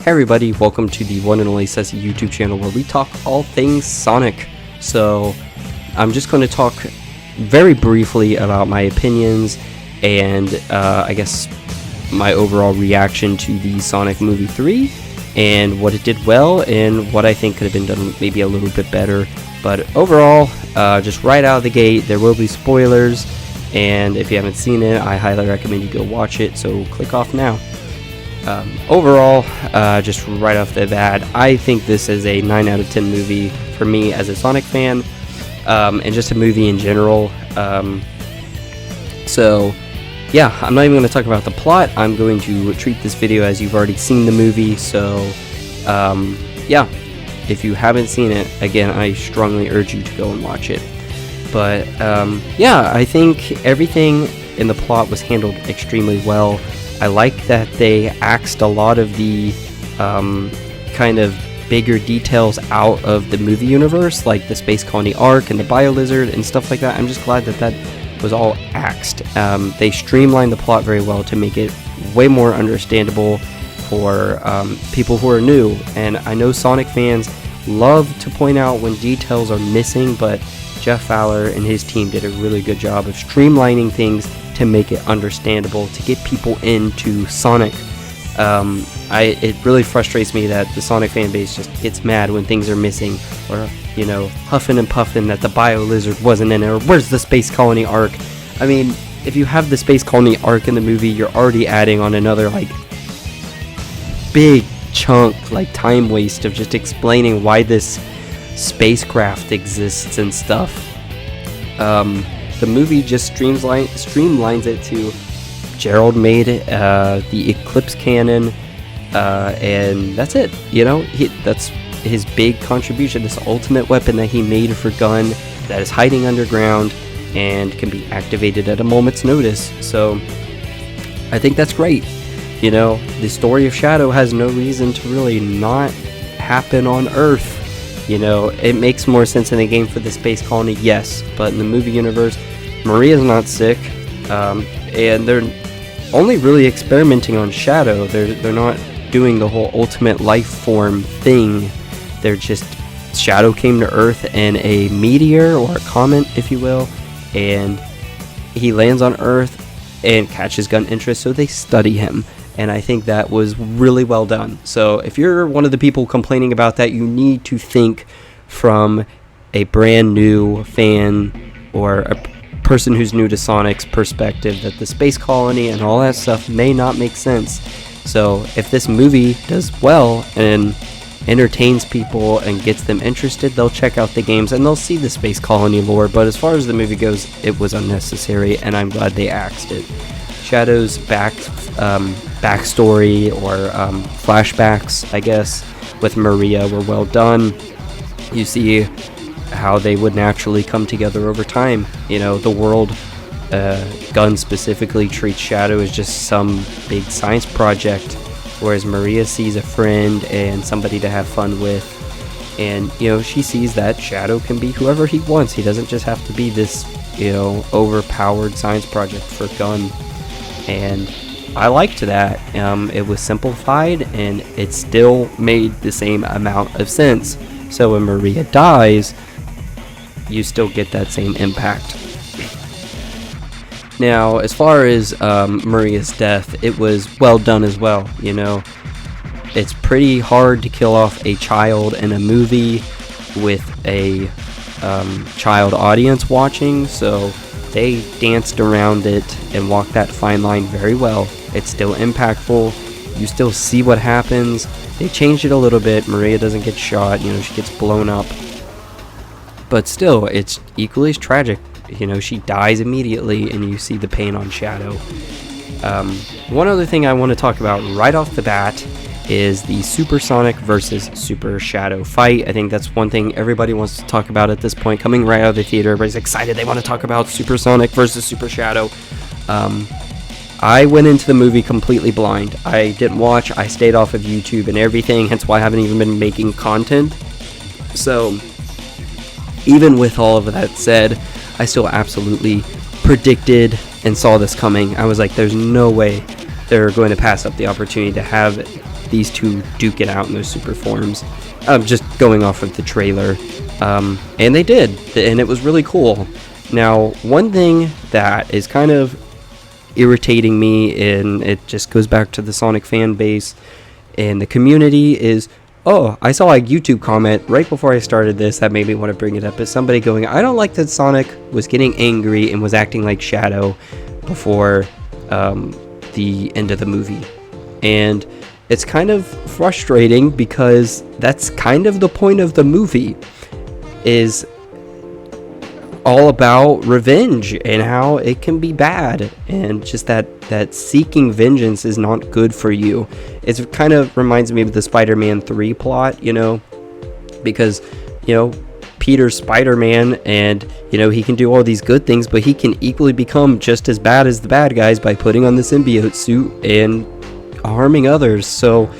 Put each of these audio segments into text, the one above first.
Hey everybody, welcome to the one and only Ceci YouTube channel where we talk all things Sonic. So, I'm just going to talk very briefly about my opinions and I guess my overall reaction to the Sonic movie 3 and what it did well and what I think could have been done maybe a little bit better. But overall, just right out of the gate, there will be spoilers, and if you haven't seen it, I highly recommend you go watch it, so click off now. Overall, just right off the bat, I think this is a 9 out of 10 movie for me as a Sonic fan, and just a movie in general. So, yeah, I'm not even going to talk about the plot. I'm going to treat this video as you've already seen the movie, so, yeah, if you haven't seen it, again, I strongly urge you to go and watch it. But, yeah, I think everything in the plot was handled extremely well. I like that they axed a lot of the kind of bigger details out of the movie universe, like the Space Colony arc and the Bio-Lizard and stuff like that. I'm just glad that that was all axed. They streamlined the plot very well to make it way more understandable for people who are new. And I know Sonic fans love to point out when details are missing, but Jeff Fowler and his team did a really good job of streamlining things to make it understandable, to get people into Sonic. It really frustrates me that the Sonic fan base just gets mad when things are missing, or, you know, huffing and puffing that the Bio-Lizard wasn't in it, or where's the Space Colony arc? I mean, if you have the Space Colony arc in the movie, you're already adding on another, like, big chunk, like, time waste of just explaining why this spacecraft exists and stuff. The movie just streamlines it to Gerald made the Eclipse cannon, and that's it. You know, that's his big contribution, this ultimate weapon that he made for Gun that is hiding underground and can be activated at a moment's notice. So I think that's great. You know, the story of Shadow has no reason to really not happen on Earth. You know, it makes more sense in the game for the Space Colony, yes, but in the movie universe, Maria's not sick, and they're only really experimenting on Shadow. They're not doing the whole ultimate life form thing. They're just, Shadow came to Earth in a meteor, or a comet, if you will, and he lands on Earth and catches Gun interest, so they study him. And I think that was really well done. So if you're one of the people complaining about that, you need to think from a brand new fan or a person who's new to Sonic's perspective, that the Space Colony and all that stuff may not make sense. So if this movie does well and entertains people and gets them interested, they'll check out the games and they'll see the Space Colony lore. But as far as the movie goes, it was unnecessary, and I'm glad they axed it. Shadow's backstory, or flashbacks, I guess, with Maria were well done. You see how they would naturally come together over time. You know, the world, Gun specifically, treats Shadow as just some big science project, whereas Maria sees a friend and somebody to have fun with. And, you know, she sees that Shadow can be whoever he wants. He doesn't just have to be this, you know, overpowered science project for Gun. And I liked that. It was simplified, and it still made the same amount of sense. So when Maria dies, you still get that same impact. Now, as far as Maria's death, it was well done as well. You know, it's pretty hard to kill off a child in a movie with a child audience watching, so they danced around it and walked that fine line very well. It's still impactful. You still see what happens. They changed it a little bit. Maria doesn't get shot. You know, she gets blown up. But still, it's equally as tragic. You know, she dies immediately, and you see the pain on Shadow. One other thing I want to talk about right off the bat is the Super Sonic versus Super Shadow fight. I think that's one thing everybody wants to talk about at this point. Coming right out of the theater, everybody's excited. They want to talk about Super Sonic versus Super Shadow. I went into the movie completely blind. I didn't watch. I stayed off of YouTube and everything, hence why I haven't even been making content. So, even with all of that said, I still absolutely predicted and saw this coming. I was like, there's no way they're going to pass up the opportunity to have these two duke it out in those super forms. Just going off of the trailer. And they did, and it was really cool. Now, one thing that is kind of irritating me, and it just goes back to the Sonic fan base and the community, is, I saw a YouTube comment right before I started this that made me want to bring it up, is somebody going, I don't like that Sonic was getting angry and was acting like Shadow before the end of the movie. And it's kind of frustrating because that's kind of the point of the movie, is all about revenge and how it can be bad, and just that seeking vengeance is not good for you. It kind of reminds me of the Spider-Man 3 plot, because, Peter's Spider-Man, and, he can do all these good things, but he can equally become just as bad as the bad guys by putting on the symbiote suit and harming others. So,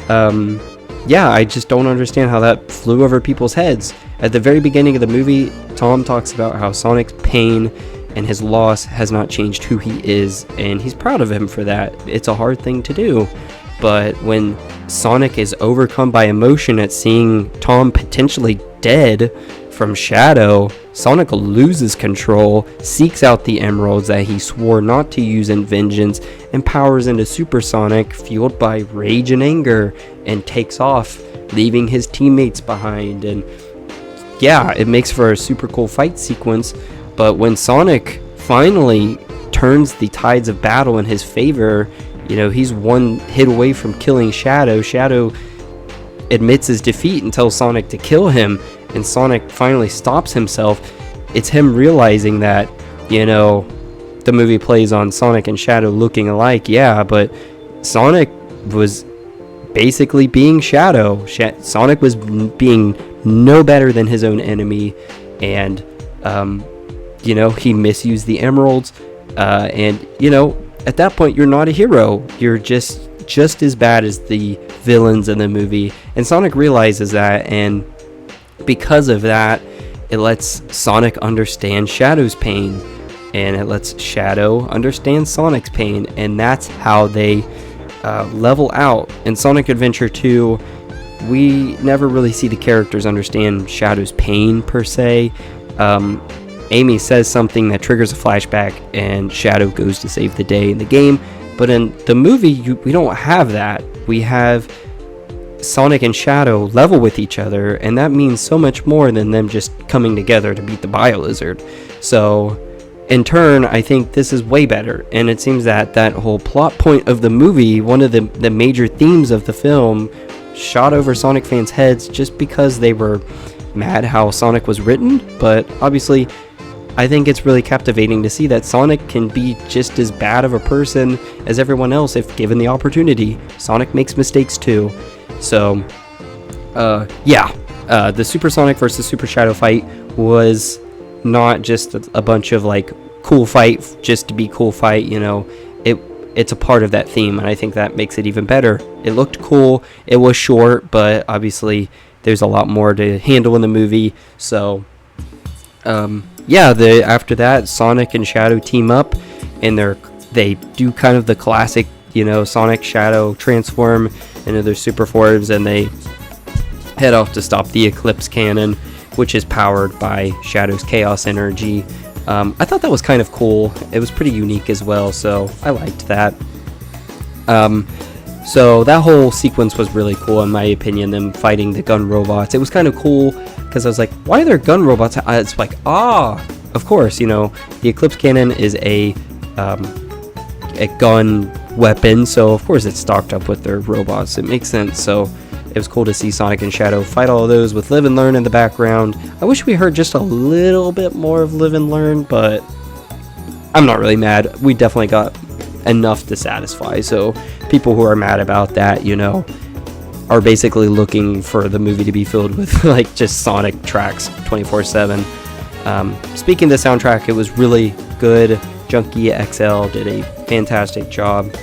I just don't understand how that flew over people's heads. At the very beginning of the movie, Tom talks about how Sonic's pain and his loss has not changed who he is, and he's proud of him for that. It's a hard thing to do, but when Sonic is overcome by emotion at seeing Tom potentially dead from Shadow, Sonic loses control, seeks out the emeralds that he swore not to use in vengeance, and powers into Super Sonic, fueled by rage and anger, and takes off, leaving his teammates behind. And it makes for a super cool fight sequence. But when Sonic finally turns the tides of battle in his favor, he's one hit away from killing Shadow. Shadow admits his defeat and tells Sonic to kill him, and Sonic finally stops himself. It's him realizing that, the movie plays on Sonic and Shadow looking alike, but Sonic was basically being Shadow. Sonic was being no better than his own enemy, and, he misused the emeralds, and, at that point, you're not a hero. You're just as bad as the villains in the movie, and Sonic realizes that, and because of that, it lets Sonic understand Shadow's pain, and it lets Shadow understand Sonic's pain, and that's how they level out. In Sonic Adventure 2, we never really see the characters understand Shadow's pain per se. Amy says something that triggers a flashback, and Shadow goes to save the day in the game, but in the movie, we don't have that. We have Sonic and Shadow level with each other, and that means so much more than them just coming together to beat the Bio-Lizard. So, in turn, I think this is way better, and it seems that whole plot point of the movie, one of the major themes of the film, shot over Sonic fans' heads just because they were mad how Sonic was written. But obviously, I think it's really captivating to see that Sonic can be just as bad of a person as everyone else if given the opportunity. Sonic makes mistakes too. So, the Super Sonic versus Super Shadow fight was not just a bunch of cool fight just to be cool fight. It's a part of that theme, and I think that makes it even better. It looked cool. It was short, but obviously there's a lot more to handle in the movie. So, after that, Sonic and Shadow team up, and they do kind of the classic, Sonic Shadow transform into their super forms, and they head off to stop the Eclipse Cannon, which is powered by Shadow's Chaos Energy. I thought that was kind of cool. It was pretty unique as well, so I liked that. So that whole sequence was really cool, in my opinion, them fighting the gun robots. It was kind of cool, because I was like, why are there gun robots? It's like, of course, the Eclipse Cannon is a gun weapon, so of course it's stocked up with their robots. It makes sense. So it was cool to see Sonic and Shadow fight all of those with Live and Learn in the background. I wish we heard just a little bit more of Live and Learn, but I'm not really mad. We definitely got enough to satisfy. So people who are mad about that, are basically looking for the movie to be filled with just Sonic tracks 24/7. Speaking of the soundtrack, it was really good. Junkie XL did a fantastic job.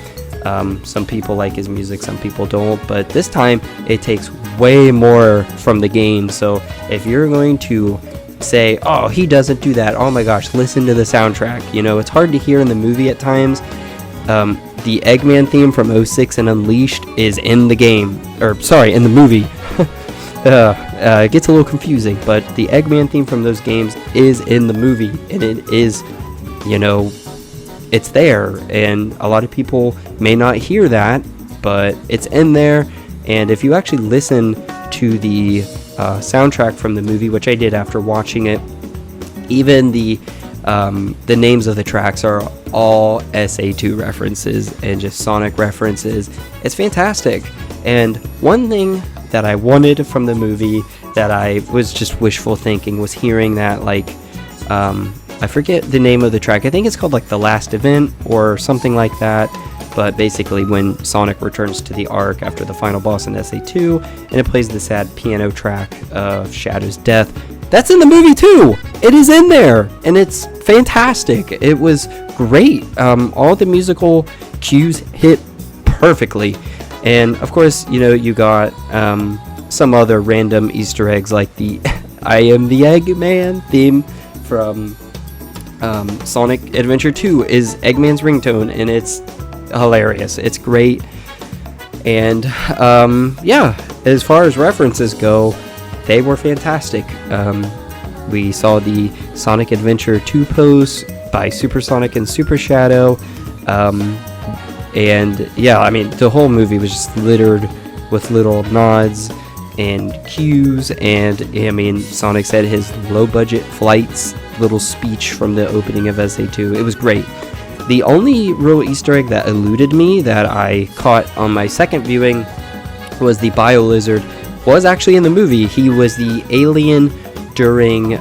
Some people like his music, some people don't, but this time it takes way more from the game. So if you're going to say, oh, he doesn't do that, oh my gosh, listen to the soundtrack. It's hard to hear in the movie at times. the Eggman theme from '06 and Unleashed is in the game, or sorry, in the movie. It gets a little confusing, but the Eggman theme from those games is in the movie, and it is, it's there, and a lot of people may not hear that, but it's in there. And if you actually listen to the soundtrack from the movie, which I did after watching it, even the names of the tracks are all SA2 references and just Sonic references. It's fantastic. And one thing that I wanted from the movie that I was just wishful thinking was hearing that, like, I forget the name of the track. I think it's called like The Last Event or something like that. But basically when Sonic returns to the Ark after the final boss in SA2, and it plays the sad piano track of Shadow's death, that's in the movie too! It is in there! And it's fantastic! It was great! All the musical cues hit perfectly. And of course, you got some other random Easter eggs like the I Am the Eggman theme from Sonic Adventure 2 is Eggman's ringtone, and it's hilarious. It's great. And as far as references go, they were fantastic. We saw the Sonic Adventure 2 pose by Super Sonic and Super Shadow, and the whole movie was just littered with little nods and cues. And Sonic said his low budget flights little speech from the opening of SA2. It was great. The only real Easter egg that eluded me that I caught on my second viewing was the Bio-Lizard was actually in the movie. He was the alien during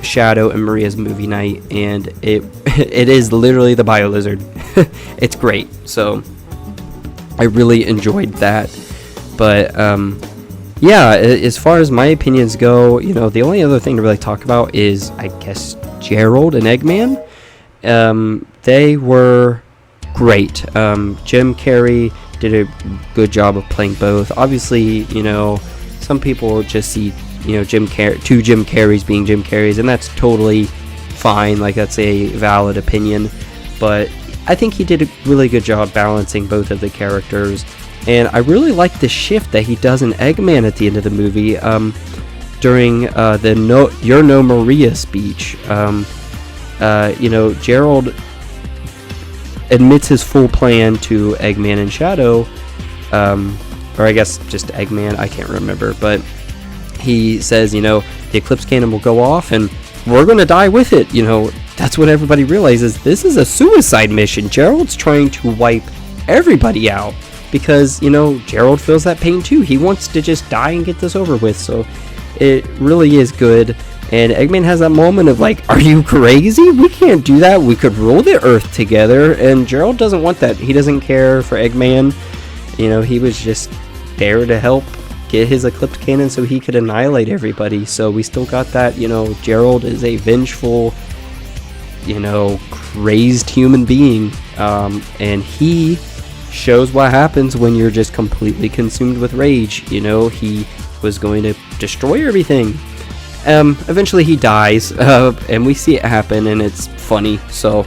Shadow and Maria's movie night, and it is literally the Bio-Lizard. It's great. So I really enjoyed that. But as far as my opinions go, the only other thing to really talk about is, I guess, Gerald and Eggman. They were great. Jim Carrey did a good job of playing both. Obviously, some people just see, two Jim Carreys being Jim Carreys, and that's totally fine. Like, that's a valid opinion. But I think he did a really good job balancing both of the characters. And I really like the shift that he does in Eggman at the end of the movie, during the You're No Maria speech. Gerald admits his full plan to Eggman and Shadow, or I guess just Eggman, I can't remember, but he says, the Eclipse Cannon will go off and we're gonna die with it. That's when everybody realizes this is a suicide mission. Gerald's trying to wipe everybody out because, Gerald feels that pain too. He wants to just die and get this over with, so it really is good. And Eggman has that moment of like, are you crazy? We can't do that. We could rule the Earth together. And Gerald doesn't want that. He doesn't care for Eggman. He was just there to help get his Eclipse Cannon so he could annihilate everybody. So we still got that, Gerald is a vengeful, crazed human being. And he shows what happens when you're just completely consumed with rage. He was going to destroy everything. Eventually he dies, and we see it happen, and it's funny. So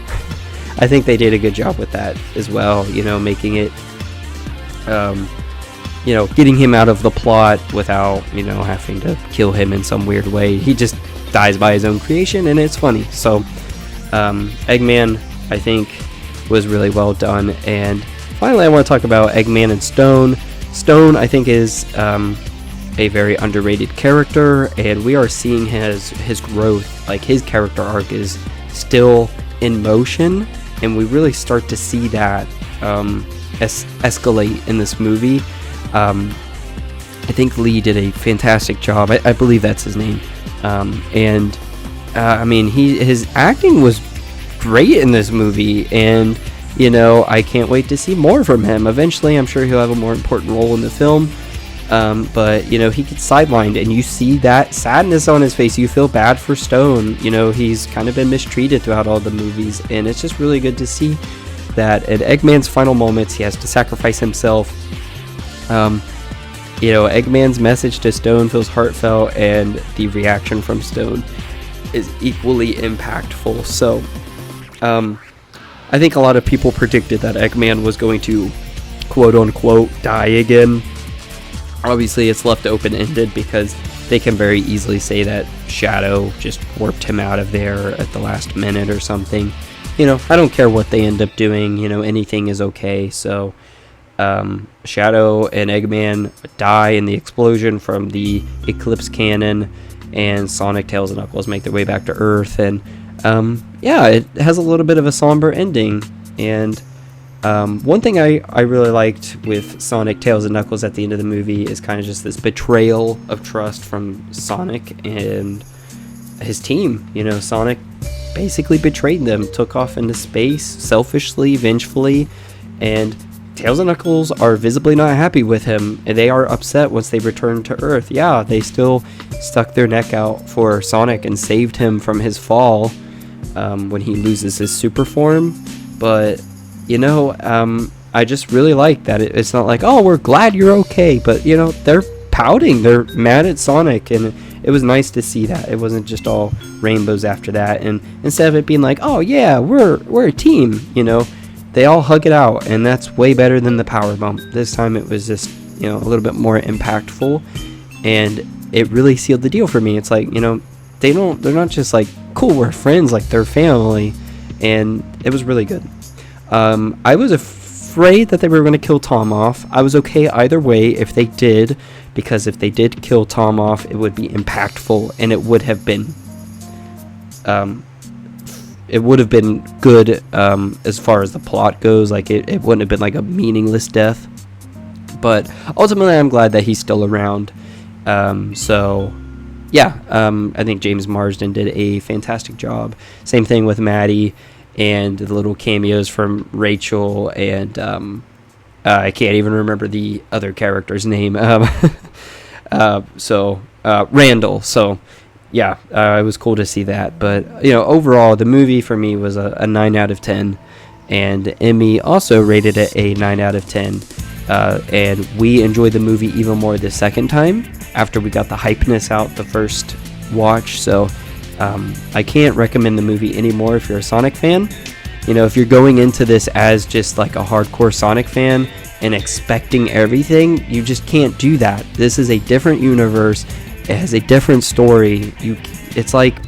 I think they did a good job with that as well, making it, getting him out of the plot without, having to kill him in some weird way. He just dies by his own creation, and it's funny. So Eggman, I think, was really well done. And finally, I want to talk about Eggman and Stone. Stone, I think, is a very underrated character, and we are seeing his growth. Like, his character arc is still in motion, and we really start to see that escalate in this movie. I think Lee did a fantastic job. I believe that's his name. His acting was great in this movie, and I can't wait to see more from him. Eventually, I'm sure he'll have a more important role in the film. But he gets sidelined, and you see that sadness on his face. You feel bad for Stone. He's kind of been mistreated throughout all the movies, and it's just really good to see that at Eggman's final moments, he has to sacrifice himself. Eggman's message to Stone feels heartfelt, and the reaction from Stone is equally impactful. So, I think a lot of people predicted that Eggman was going to quote unquote die again. Obviously it's left open-ended because they can very easily say that Shadow just warped him out of there at the last minute or something. You know, I don't care what they end up doing, you know, anything is okay. So Shadow and Eggman die in the explosion from the Eclipse Cannon, and Sonic, Tails, and Knuckles make their way back to Earth. And yeah, it has a little bit of a somber ending. And one thing I really liked with Sonic, Tails, and Knuckles at the end of the movie is kind of just this betrayal of trust from Sonic and his team. You know, Sonic basically betrayed them, took off into space selfishly, vengefully, and Tails and Knuckles are visibly not happy with him, and they are upset once they return to Earth. Yeah, they still stuck their neck out for Sonic and saved him from his fall when he loses his super form, but you know, I just really like that it's not like, oh, we're glad you're okay, but you know, they're pouting, they're mad at Sonic, and it was nice to see that it wasn't just all rainbows after that. And instead of it being like, oh yeah, we're a team, you know, they all hug it out, and that's way better than the power bump. This time it was just, you know, a little bit more impactful, and it really sealed the deal for me. It's like, you know, they're not just like, cool, we're friends, like they're family, and it was really good. I was afraid that they were going to kill Tom off. I was okay either way if they did, because if they did kill Tom off, it would be impactful, and it would have been good as far as the plot goes. Like it wouldn't have been like a meaningless death, but ultimately I'm glad that he's still around. So yeah, I think James Marsden did a fantastic job. Same thing with Maddie and the little cameos from Rachel and I can't even remember the other character's name. Randall. So yeah, it was cool to see that. But you know, overall the movie for me was a 9 out of 10, and Emmy also rated it a 9 out of 10. And we enjoyed the movie even more the second time after we got the hypeness out the first watch. So I can't recommend the movie anymore if you're a Sonic fan. You know, if you're going into this as just like a hardcore Sonic fan and expecting everything, you just can't do that. This is a different universe. It has a different story. It's like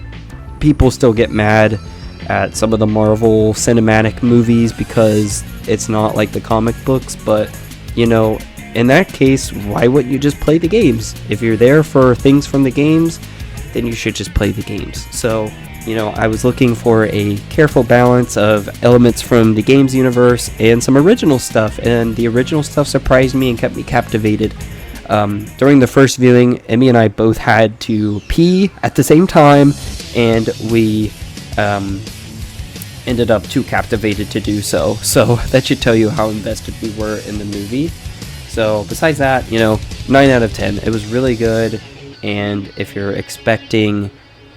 people still get mad at some of the Marvel cinematic movies because it's not like the comic books, but you know, in that case, why wouldn't you just play the games? If you're there for things from the games, then you should just play the games. So, you know, I was looking for a careful balance of elements from the games universe and some original stuff, and the original stuff surprised me and kept me captivated. During the first viewing, Emmy and I both had to pee at the same time, and we ended up too captivated to do so. So that should tell you how invested we were in the movie. So besides that, you know, 9 out of 10. It was really good. And if you're expecting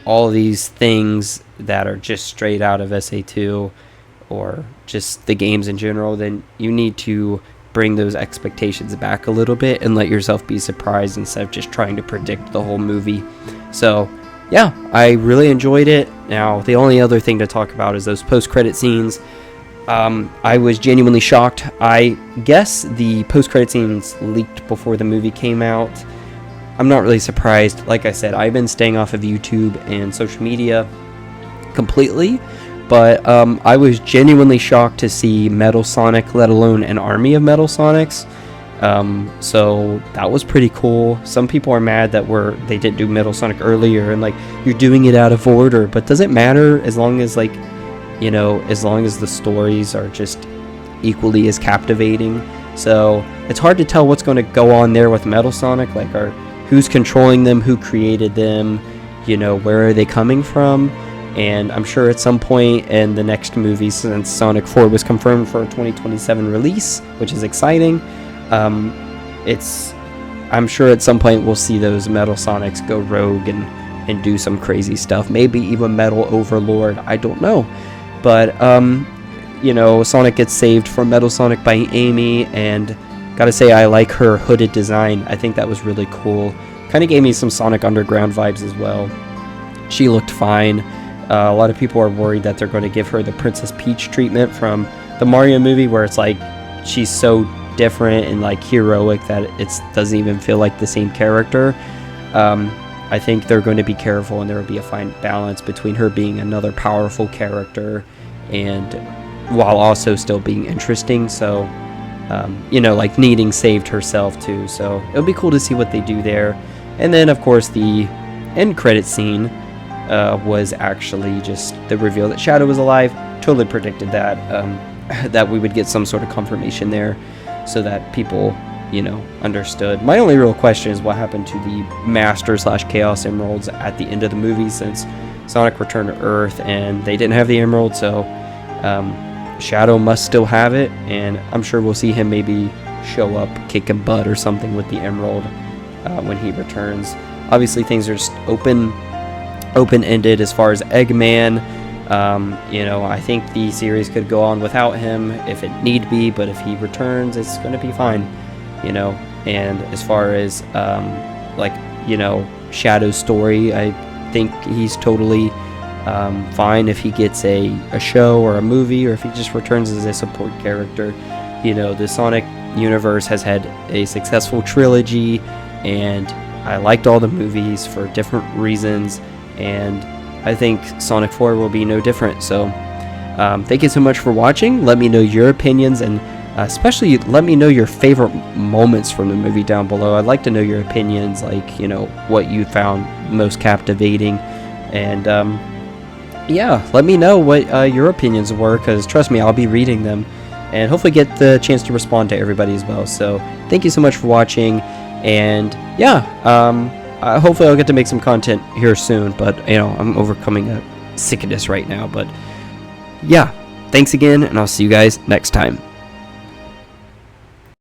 all these things that are just straight out of SA2 or just the games in general, then you need to bring those expectations back a little bit and let yourself be surprised instead of just trying to predict the whole movie. So yeah, I really enjoyed it. Now, the only other thing to talk about is those post-credit scenes. I was genuinely shocked. I guess the post-credit scenes leaked before the movie came out. I'm not really surprised. Like I said, I've been staying off of YouTube and social media completely, but I was genuinely shocked to see Metal Sonic, let alone an army of Metal Sonics. So that was pretty cool. Some people are mad that they didn't do Metal Sonic earlier, and like, you're doing it out of order, but does it matter as long as, like, you know, as long as the stories are just equally as captivating? So it's hard to tell what's going to go on there with Metal Sonic, like, who's controlling them, who created them, you know, where are they coming from? And I'm sure at some point in the next movie, since Sonic 4 was confirmed for a 2027 release, which is exciting, I'm sure at some point we'll see those Metal Sonics go rogue and do some crazy stuff. Maybe even Metal Overlord, I don't know. But, you know, Sonic gets saved from Metal Sonic by Amy, and gotta say, I like her hooded design. I think that was really cool. Kind of gave me some Sonic Underground vibes as well. She looked fine. A lot of people are worried that they're going to give her the Princess Peach treatment from the Mario movie, where it's like she's so different and like heroic that it doesn't even feel like the same character. I think they're going to be careful, and there will be a fine balance between her being another powerful character and while also still being interesting. So like needing saved herself too. So it'll be cool to see what they do there. And then of course the end credit scene was actually just the reveal that Shadow was alive. Totally predicted that that we would get some sort of confirmation there, so that people understood. My only real question is what happened to the Master / Chaos Emeralds at the end of the movie, since Sonic returned to Earth and they didn't have the Emerald. So Shadow must still have it, and I'm sure we'll see him maybe show up kicking butt or something with the Emerald when he returns. Obviously things are just open-ended as far as Eggman. I think the series could go on without him if it need be, but if he returns, it's going to be fine, and as far as Shadow's story, I think he's totally fine if he gets a show or a movie, or if he just returns as a support character. The Sonic universe has had a successful trilogy, and I liked all the movies for different reasons, and I think Sonic 4 will be no different. So thank you so much for watching. Let me know your opinions, and especially let me know your favorite moments from the movie down below. I'd like to know your opinions, like what you found most captivating, and let me know what your opinions were, because trust me, I'll be reading them and hopefully get the chance to respond to everybody as well. So thank you so much for watching, and hopefully I'll get to make some content here soon, but I'm overcoming a sickness right now. But yeah, thanks again, and I'll see you guys next time.